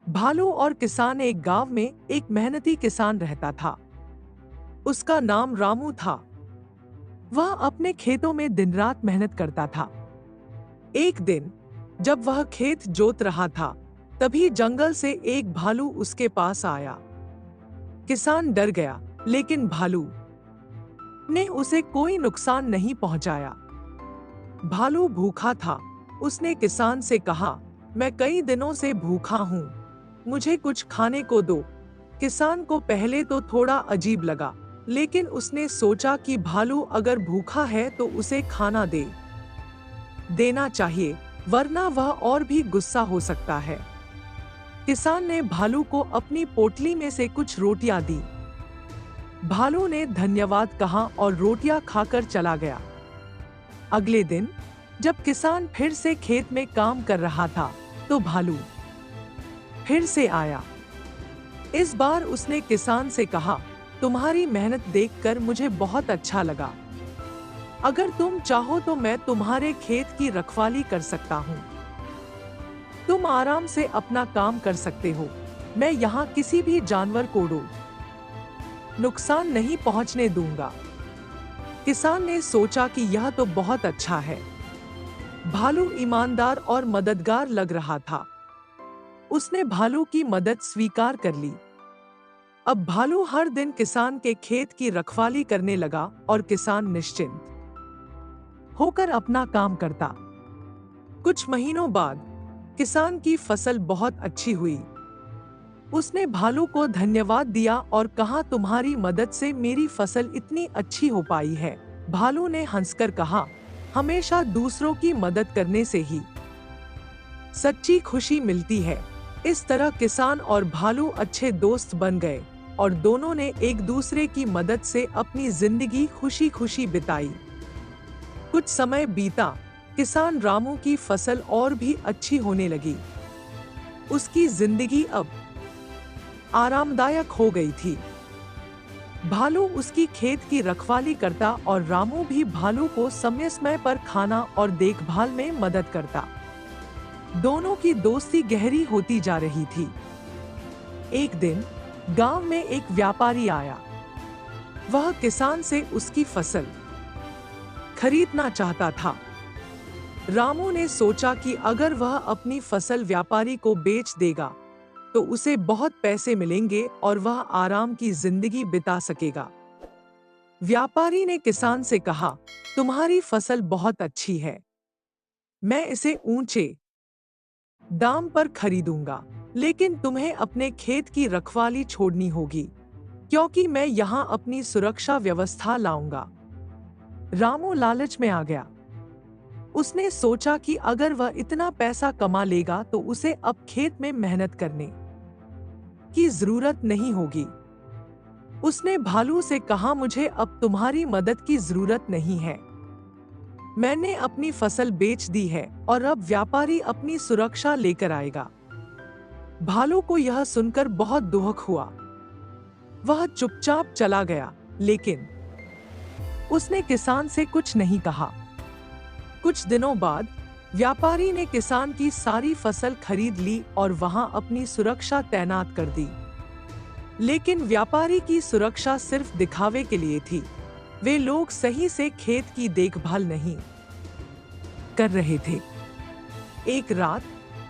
भालू और किसान। एक गांव में एक मेहनती किसान रहता था। उसका नाम रामू था। वह अपने खेतों में दिन रात मेहनत करता था। एक दिन जब वह खेत जोत रहा था, तभी जंगल से एक भालू उसके पास आया। किसान डर गया, लेकिन भालू ने उसे कोई नुकसान नहीं पहुंचाया। भालू भूखा था। उसने किसान से कहा, मैं कई दिनों से भूखा हूँ, मुझे कुछ खाने को दो। किसान को पहले तो थोड़ा अजीब लगा, लेकिन उसने सोचा कि भालू अगर भूखा है तो उसे खाना देना चाहिए, वरना वह और भी गुस्सा हो सकता है। किसान ने भालू को अपनी पोटली में से कुछ रोटियां दी। भालू ने धन्यवाद कहा और रोटियां खाकर चला गया। अगले दिन जब किसान फिर से खेत में काम कर रहा था, तो भालू फिर से आया। इस बार उसने किसान से कहा, तुम्हारी मेहनत देखकर मुझे बहुत अच्छा लगा। अगर तुम चाहो तो मैं तुम्हारे खेत की रखवाली कर सकता हूँ। तुम आराम से अपना काम कर सकते हो। मैं यहाँ किसी भी जानवर को नुकसान नहीं पहुँचने दूंगा। किसान ने सोचा कि यह तो बहुत अच्छा है। भालू ईमानदार और मददगार लग रहा था। उसने भालू की मदद स्वीकार कर ली। अब भालू हर दिन किसान के खेत की रखवाली करने लगा और किसान निश्चिंत होकर अपना काम करता। कुछ महीनों बाद किसान की फसल बहुत अच्छी हुई। उसने भालू को धन्यवाद दिया और कहा, तुम्हारी मदद से मेरी फसल इतनी अच्छी हो पाई है। भालू ने हंसकर कहा, हमेशा दूसरों की मदद करने से ही सच्ची खुशी मिलती है। इस तरह किसान और भालू अच्छे दोस्त बन गए और दोनों ने एक दूसरे की मदद से अपनी जिंदगी खुशी खुशी बिताई। कुछ समय बीता, किसान रामू की फसल और भी अच्छी होने लगी। उसकी जिंदगी अब आरामदायक हो गई थी। भालू उसकी खेत की रखवाली करता और रामू भी भालू को समय समय पर खाना और देखभाल में मदद करता। दोनों की दोस्ती गहरी होती जा रही थी। एक दिन गांव में एक व्यापारी आया। वह किसान से उसकी फसल खरीदना चाहता था। रामू ने सोचा कि अगर वह अपनी फसल व्यापारी को बेच देगा तो उसे बहुत पैसे मिलेंगे और वह आराम की जिंदगी बिता सकेगा। व्यापारी ने किसान से कहा, तुम्हारी फसल बहुत अच्छी है, मैं इसे ऊंचे दाम पर खरीदूंगा, लेकिन तुम्हें अपने खेत की रखवाली छोड़नी होगी, क्योंकि मैं यहाँ अपनी सुरक्षा व्यवस्था लाऊंगा। रामू लालच में आ गया। उसने सोचा कि अगर वह इतना पैसा कमा लेगा तो उसे अब खेत में मेहनत करने की जरूरत नहीं होगी। उसने भालू से कहा, मुझे अब तुम्हारी मदद की जरूरत नहीं है। मैंने अपनी फसल बेच दी है और अब व्यापारी अपनी सुरक्षा लेकर आएगा। भालू को यह सुनकर बहुत दुख हुआ। वह चुपचाप चला गया, लेकिन उसने किसान से कुछ नहीं कहा। कुछ दिनों बाद व्यापारी ने किसान की सारी फसल खरीद ली और वहां अपनी सुरक्षा तैनात कर दी। लेकिन व्यापारी की सुरक्षा सिर्फ दिखावे के लिए थी। वे लोग सही से खेत की देखभाल नहीं कर रहे थे। एक रात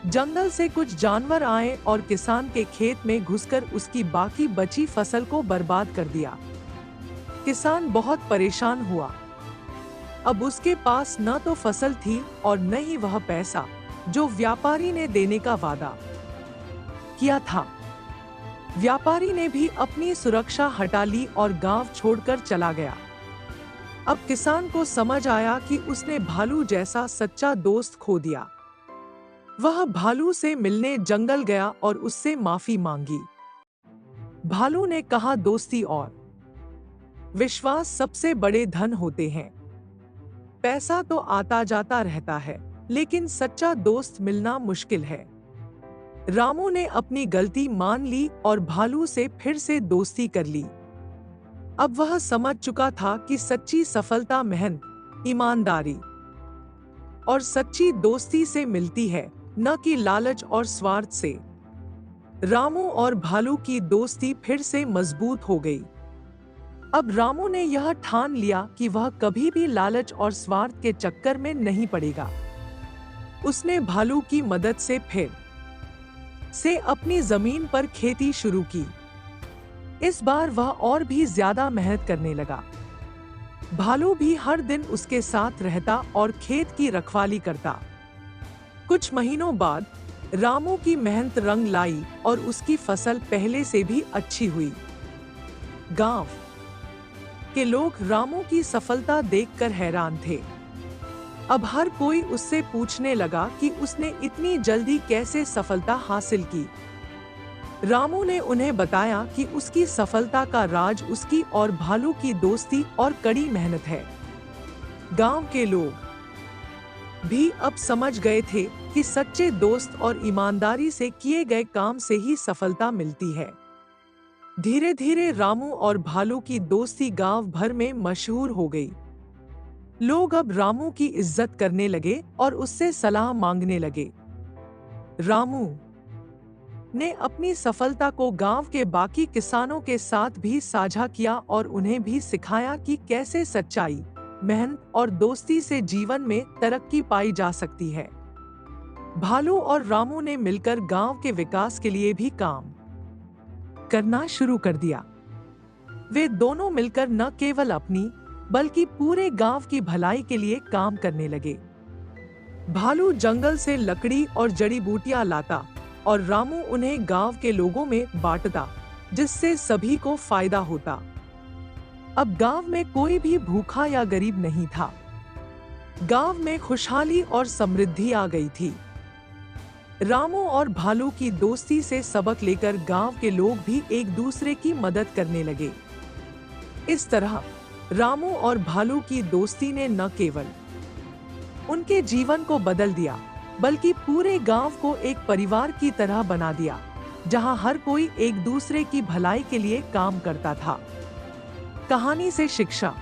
जंगल से कुछ जानवर आए और किसान के खेत में घुसकर उसकी बाकी बची फसल को बर्बाद कर दिया। किसान बहुत परेशान हुआ। अब उसके पास न तो फसल थी और न ही वह पैसा जो व्यापारी ने देने का वादा किया था। व्यापारी ने भी अपनी सुरक्षा हटा ली और गांव छोड़कर चला गया। अब किसान को समझ आया कि उसने भालू जैसा सच्चा दोस्त खो दिया। वह भालू से मिलने जंगल गया और उससे माफी मांगी। भालू ने कहा, दोस्ती और विश्वास सबसे बड़े धन होते हैं। पैसा तो आता जाता रहता है, लेकिन सच्चा दोस्त मिलना मुश्किल है। रामू ने अपनी गलती मान ली और भालू से फिर से दोस्ती कर ली। अब वह समझ चुका था कि सच्ची सफलता मेहनत, ईमानदारी और सच्ची दोस्ती से मिलती है, न कि लालच और स्वार्थ से। रामू और भालू की दोस्ती फिर से मजबूत हो गई। अब रामू ने यह ठान लिया कि वह कभी भी लालच और स्वार्थ के चक्कर में नहीं पड़ेगा। उसने भालू की मदद से फिर से अपनी जमीन पर खेती शुरू की। इस बार वह और भी ज्यादा मेहनत करने लगा। भालू भी हर दिन उसके साथ रहता और खेत की रखवाली करता। कुछ महीनों बाद रामू की मेहनत रंग लाई और उसकी फसल पहले से भी अच्छी हुई। गांव के लोग रामू की सफलता देखकर हैरान थे। अब हर कोई उससे पूछने लगा कि उसने इतनी जल्दी कैसे सफलता हासिल की। रामू ने उन्हें बताया कि उसकी सफलता का राज उसकी और भालू की दोस्ती और कड़ी मेहनत है। गांव के लोग भी अब समझ गए थे कि सच्चे दोस्त और ईमानदारी से किए गए काम से ही सफलता मिलती है। धीरे धीरे रामू और भालू की दोस्ती गांव भर में मशहूर हो गई। लोग अब रामू की इज्जत करने लगे और उससे सलाह मांगने लगे। रामू ने अपनी सफलता को गांव के बाकी किसानों के साथ भी साझा किया और उन्हें भी सिखाया कि कैसे सच्चाई, मेहनत और दोस्ती से जीवन में तरक्की पाई जा सकती है। भालू और रामू ने मिलकर गांव के विकास के लिए भी काम करना शुरू कर दिया। वे दोनों मिलकर न केवल अपनी बल्कि पूरे गांव की भलाई के लिए काम करने लगे। भालू जंगल से लकड़ी और जड़ी बूटियां लाता और रामू उन्हें गांव के लोगों में बांटता, जिससे सभी को फायदा होता। अब गांव में कोई भी भूखा या गरीब नहीं था। गांव में खुशहाली और समृद्धि आ गई थी। रामू और भालू की दोस्ती से सबक लेकर गांव के लोग भी एक दूसरे की मदद करने लगे। इस तरह रामू और भालू की दोस्ती ने न केवल उनके जीवन को बदल दिया, बल्कि पूरे गांव को एक परिवार की तरह बना दिया, जहां हर कोई एक दूसरे की भलाई के लिए काम करता था। कहानी से शिक्षा।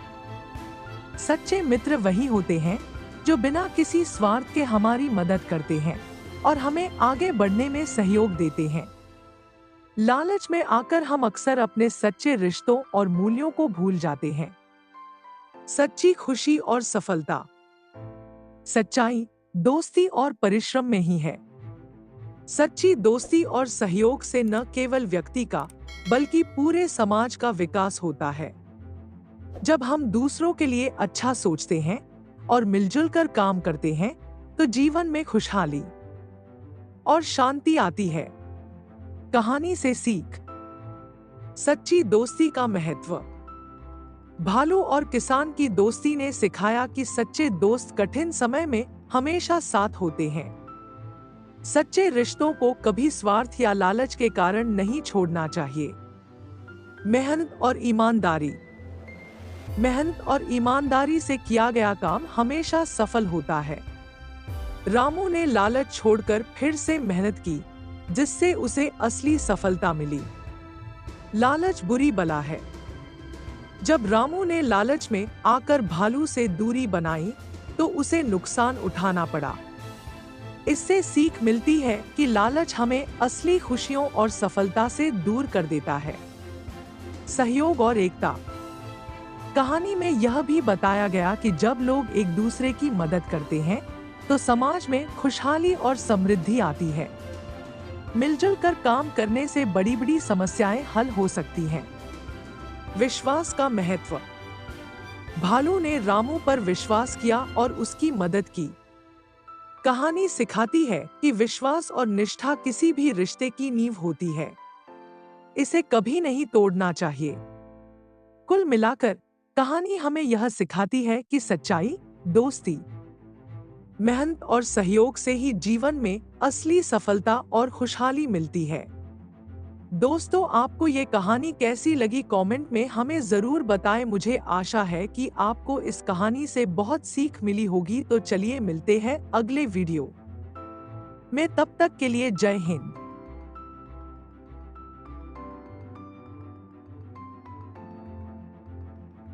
सच्चे मित्र वही होते हैं जो बिना किसी स्वार्थ के हमारी मदद करते हैं और हमें आगे बढ़ने में सहयोग देते हैं। लालच में आकर हम अक्सर अपने सच्चे रिश्तों और मूल्यों को भूल जाते हैं। सच्ची खुशी और सफलता सच्चाई, दोस्ती और परिश्रम में ही है। सच्ची दोस्ती और सहयोग से न केवल व्यक्ति का बल्कि पूरे समाज का विकास होता है। जब हम दूसरों के लिए अच्छा सोचते हैं और मिलजुल कर काम करते हैं तो जीवन में खुशहाली और शांति आती है। कहानी से सीख। सच्ची दोस्ती का महत्व। भालू और किसान की दोस्ती ने सिखाया कि सच्चे दोस्त कठिन समय में हमेशा साथ होते हैं। सच्चे रिश्तों को कभी स्वार्थ या लालच के कारण नहीं छोड़ना चाहिए। मेहनत और ईमानदारी। मेहनत और ईमानदारी से किया गया काम हमेशा सफल होता है। रामू ने लालच छोड़कर फिर से मेहनत की, जिससे उसे असली सफलता मिली। लालच बुरी बला है। जब रामू ने लालच में आकर भालू से दूरी बनाई तो उसे नुकसान उठाना पड़ा। इससे सीख मिलती है कि लालच हमें असली खुशियों और सफलता से दूर कर देता है। सहयोग और एकता। कहानी में यह भी बताया गया कि जब लोग एक दूसरे की मदद करते हैं तो समाज में खुशहाली और समृद्धि आती है। मिलजुल कर काम करने से बड़ी बड़ी समस्याएं हल हो सकती हैं। विश्वास का महत्व। भालू ने रामू पर विश्वास किया और उसकी मदद की। कहानी सिखाती है कि विश्वास और निष्ठा किसी भी रिश्ते की नींव होती है। इसे कभी नहीं तोड़ना चाहिए। कुल मिलाकर कहानी हमें यह सिखाती है कि सच्चाई, दोस्ती, मेहनत और सहयोग से ही जीवन में असली सफलता और खुशहाली मिलती है। दोस्तों, आपको ये कहानी कैसी लगी कमेंट में हमें जरूर बताएं। मुझे आशा है कि आपको इस कहानी से बहुत सीख मिली होगी। तो चलिए मिलते हैं अगले वीडियो में, तब तक के लिए जय हिंद।